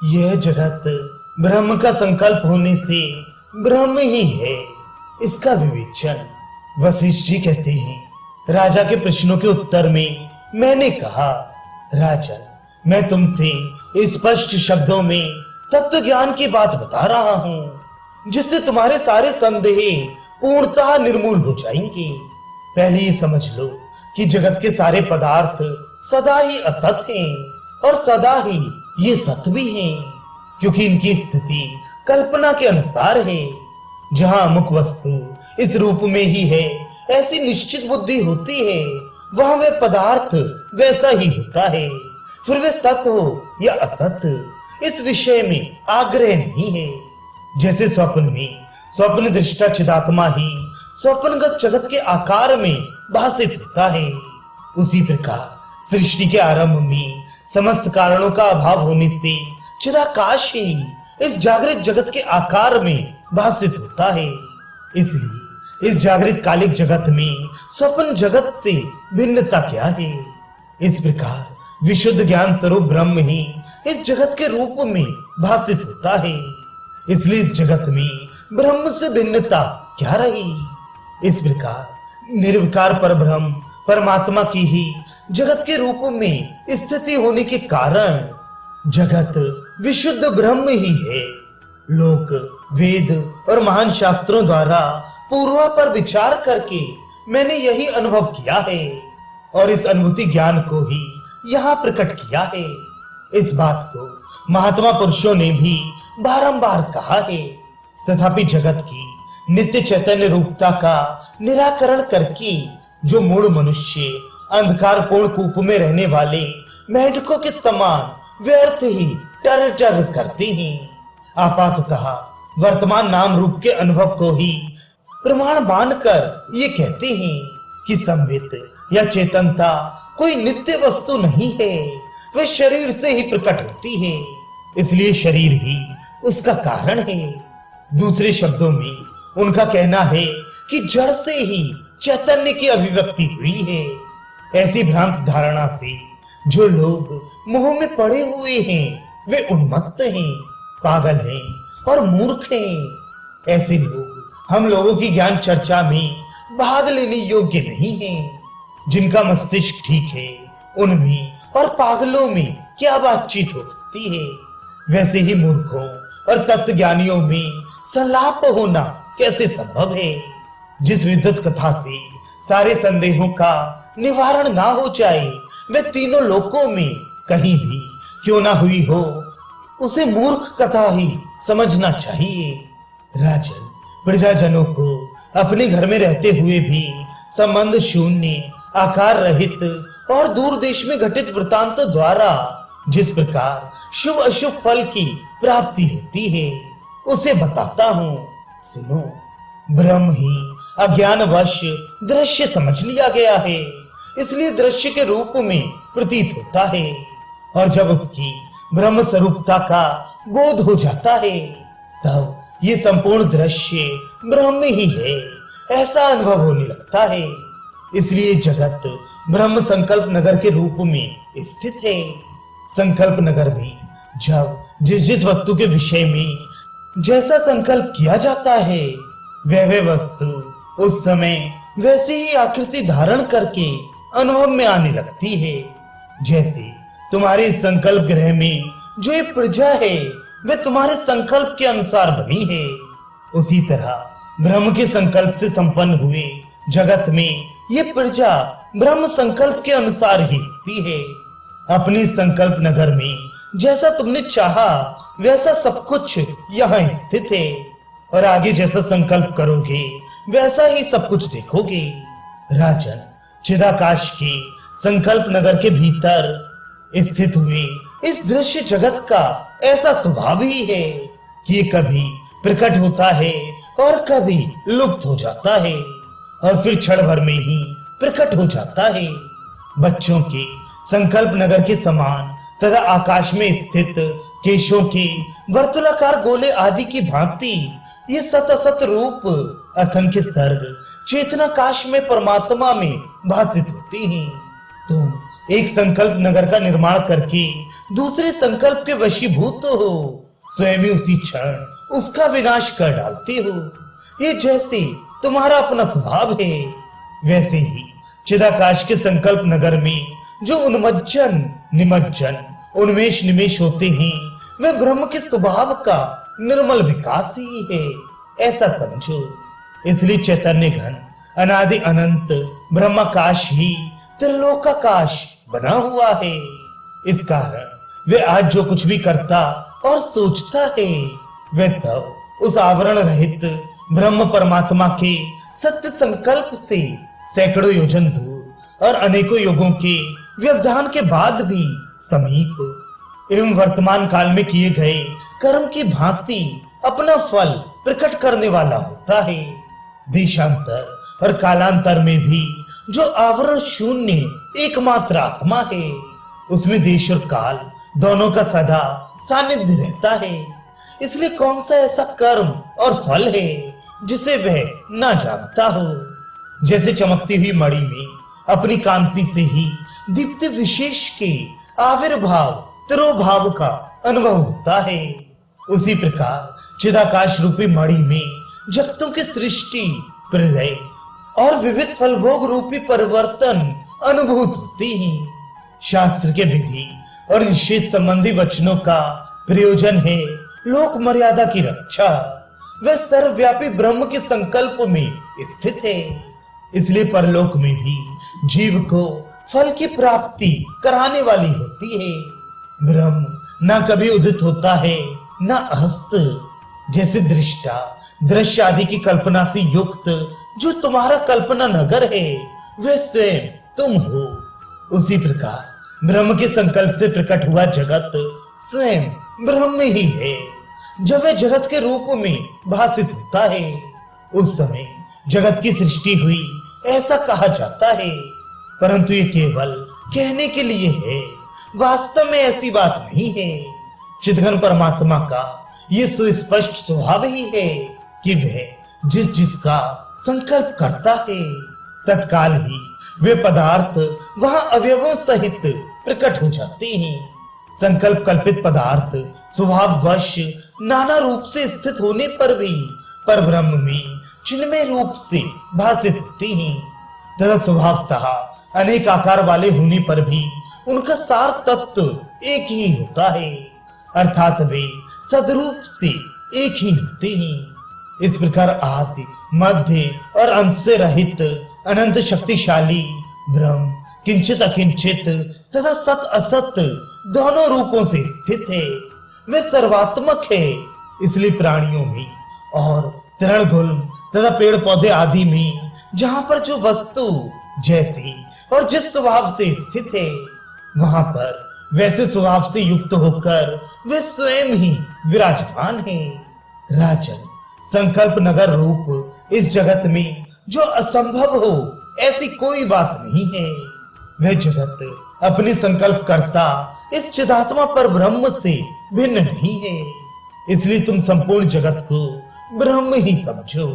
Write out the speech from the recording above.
यह जगत ब्रह्म का संकल्प होने से ब्रह्म ही है, इसका विवेचन। वशिष्ठ जी कहते हैं, राजा के प्रश्नों के उत्तर में मैंने कहा, राजन, मैं तुमसे स्पष्ट शब्दों में तत्व ज्ञान की बात बता रहा हूं, जिससे तुम्हारे सारे संदेह पूर्णतः निर्मूल हो जाएंगे। पहले ये समझ लो कि जगत के सारे पदार्थ सदा ही असत हैं और सदा ही ये सत भी हैं, क्योंकि इनकी स्थिति कल्पना के अनुसार है। जहां अमुक वस्तु इस रूप में ही है, ऐसी निश्चित बुद्धि होती है, वहां वह पदार्थ वैसा ही होता है। फिर वे सत हो या असत, इस विषय में आग्रह नहीं है। जैसे स्वप्न में स्वप्न दृष्टा चिदात्मा ही स्वप्नगत जगत के आकार में भासित होता है, उसी प्रकार सृष्टि के आरंभ में समस्त कारणों का अभाव होने से चिदाकाश ही इस जागृत जगत के आकार में भासित होता है। इसलिए इस जागृत कालिक जगत में स्वप्न जगत से भिन्नता क्या है? इस प्रकार विशुद्ध ज्ञान स्वरूप ब्रह्म ही इस जगत के रूप में भासित होता है। इसलिए इस जगत में ब्रह्म से भिन्नता क्या रही? इस प्रकार निर्विकार परब्रह्म परमात्मा की ही जगत के रूप में स्थिति होने के कारण जगत विशुद्ध ब्रह्म ही है। लोक वेद और महान शास्त्रों द्वारा पूर्वा पर विचार करके मैंने यही अनुभव किया है और इस अनुभूति ज्ञान को ही यहाँ प्रकट किया है। इस बात को महात्मा पुरुषों ने भी बारंबार कहा है। तथापि जगत की नित्य चैतन्य रूपता का निराकरण करके जो मूढ़ मनुष्य अंधकार पूर्ण कूप में रहने वाले मेंढकों के समान व्यर्थ ही टर टर करते हैं, आपाततः वर्तमान नाम रूप के अनुभव को ही प्रमाण मानकर ये कहते हैं कि संवित या चेतनता कोई नित्य वस्तु नहीं है, वह शरीर से ही प्रकट होती है, इसलिए शरीर ही उसका कारण है। दूसरे शब्दों में उनका कहना है कि जड़ से ही चैतन्य की अभिव्यक्ति हुई है। ऐसी भ्रांत धारणा से जो लोग मोह में पड़े हुए हैं वे उन्मत्त हैं, पागल हैं और मूर्ख हैं। ऐसे लोग हम लोगों की ज्ञान चर्चा में भाग लेने योग्य नहीं हैं। जिनका मस्तिष्क ठीक है उनमें और पागलों में क्या बातचीत हो सकती है? वैसे ही मूर्खों और तत्वज्ञानियों में संलाप होना कैसे संभव है? जिस विद्युत कथा से सारे संदेहों का निवारण ना हो जाए, वे तीनों लोकों में कहीं भी क्यों ना हुई हो, उसे मूर्ख कथा ही समझना चाहिए। राजन, प्रजाजनों को अपने घर में रहते हुए भी संबंध शून्य, आकार रहित और दूर देश में घटित वृतांतों द्वारा जिस प्रकार शुभ अशुभ फल की प्राप्ति होती है, उसे बताता हूँ, सुनो। ब्रह्म ही अज्ञानवश दृश्य समझ लिया गया है, इसलिए दृश्य के रूप में प्रतीत होता है, और जब उसकी ब्रह्म स्वरूपता का बोध हो जाता है तब ये संपूर्ण दृश्य ब्रह्म ही है, ऐसा अनुभव होने लगता है। इसलिए जगत ब्रह्म संकल्प नगर के रूप में स्थित है। संकल्प नगर में जब जिस जिस वस्तु के विषय में जैसा संकल्प किया जाता है, वह वस्तु उस समय वैसे ही आकृति धारण करके अनुभव में आने लगती है। जैसे तुम्हारे इस संकल्प ग्रह में जो ये प्रजा है वह तुम्हारे संकल्प के अनुसार बनी है, उसी तरह ब्रह्म के संकल्प से संपन्न हुए जगत में ये प्रजा ब्रह्म संकल्प के अनुसार ही होती है। अपने संकल्प नगर में जैसा तुमने चाहा वैसा सब कुछ यहाँ स्थित है, और आगे जैसा संकल्प करोगे वैसा ही सब कुछ देखोगे। राजन, चिदाकाश के संकल्प नगर के भीतर स्थित हुए इस दृश्य जगत का ऐसा स्वभाव ही है कि ये कभी प्रकट होता है और कभी लुप्त हो जाता है, और फिर क्षण भर में ही प्रकट हो जाता है। बच्चों के संकल्प नगर के समान तथा आकाश में स्थित केशों के वर्तुलाकार गोले आदि की भांति ये सत असत रूप असंख्य सर्ग चेतनाकाश में परमात्मा में भासित होती हैं। तुम एक संकल्प नगर का निर्माण करके दूसरे संकल्प के वशीभूत हो, स्वयं ही उसी क्षण उसका विनाश कर डालते हो। ये जैसे तुम्हारा अपना स्वभाव है, वैसे ही चिदाकाश के संकल्प नगर में जो उन्मज्जन निमज्जन उन्मेष निमेश होते हैं, वह ब्रह्म के स्वभाव का निर्मल विकास ही है, ऐसा समझो। इसलिए चैतन्य घन अनादि अनंत ब्रह्माकाश ही त्रिलोकाकाश बना हुआ है। इस कारण वे आज जो कुछ भी करता और सोचता है, वह सब उस आवरण रहित ब्रह्म परमात्मा के सत्य संकल्प से सैकड़ों योजन दूर और अनेकों युगों के व्यवधान के बाद भी समीप एवं वर्तमान काल में किए गए कर्म की भांति अपना फल प्रकट करने वाला होता है। देशांतर और कालांतर में भी जो आवरण शून्य एकमात्र आत्मा है, उसमें देश और काल दोनों का सदा सानिध्य रहता है। इसलिए कौन सा ऐसा कर्म और फल है जिसे वह ना जानता हो। जैसे चमकती हुई मणि में अपनी कांति से ही दीप्ति विशेष के आविर्भाव तिरोभाव का अनुभव होता है, उसी प्रकार चिदाकाश रूपी मणि में जगतों की सृष्टि प्रलय और विविध फलभोग रूपी परिवर्तन अनुभूत होती हैं। शास्त्र के विधि और निषेध संबंधी वचनों का प्रयोजन है लोक मर्यादा की रक्षा। वह सर्वव्यापी ब्रह्म के संकल्प में स्थित है। इसलिए परलोक में भी जीव को फल की प्राप्ति कराने वाली होती है। ब्रह्म ना कभी उदित होता है ना अस्त। जैसे दृष्टा दृश्य आदि की कल्पना से युक्त जो तुम्हारा कल्पना नगर है, वह स्वयं तुम हो। उसी प्रकार ब्रह्म के संकल्प से प्रकट हुआ जगत स्वयं ब्रह्म ही है। जब वह जगत के रूप में भासित होता है, उस समय जगत की सृष्टि हुई ऐसा कहा जाता है, परंतु ये केवल कहने के लिए है, वास्तव में ऐसी बात नहीं है। चिदघन परमात्मा का ये सुस्पष्ट स्वभाव ही है कि वह जिस जिसका संकल्प करता है, तत्काल ही वे पदार्थ वहां अवयवों सहित प्रकट हो जाते हैं। संकल्प कल्पित पदार्थ स्वभाववश नाना रूप से स्थित होने पर भी परब्रह्म में चिन्मय रूप से भासित होते हैं, तथा स्वभावतः अनेक आकार वाले होने पर भी उनका सार तत्व एक ही होता है, अर्थात वे सदरूप से एक ही होते हैं। इस प्रकार आदि मध्य और अंत से रहित अनंत शक्तिशाली ब्रह्म किंचित अकिंचित तथा सत असत दोनों रूपों से स्थित है। वे सर्वात्मक है। इसलिए प्राणियों में और तृणगुल्म तथा पेड़ पौधे आदि में जहां पर जो वस्तु जैसी और जिस स्वभाव से स्थित है, वहां पर वैसे स्वभाव से युक्त होकर वे स्वयं ही विराजमान है। राजन, संकल्प नगर रूप इस जगत में जो असंभव हो ऐसी कोई बात नहीं है। वह जगत अपने संकल्प करता इस चिदात्मा पर ब्रह्म से भिन्न नहीं है। इसलिए तुम संपूर्ण जगत को ब्रह्म ही समझो।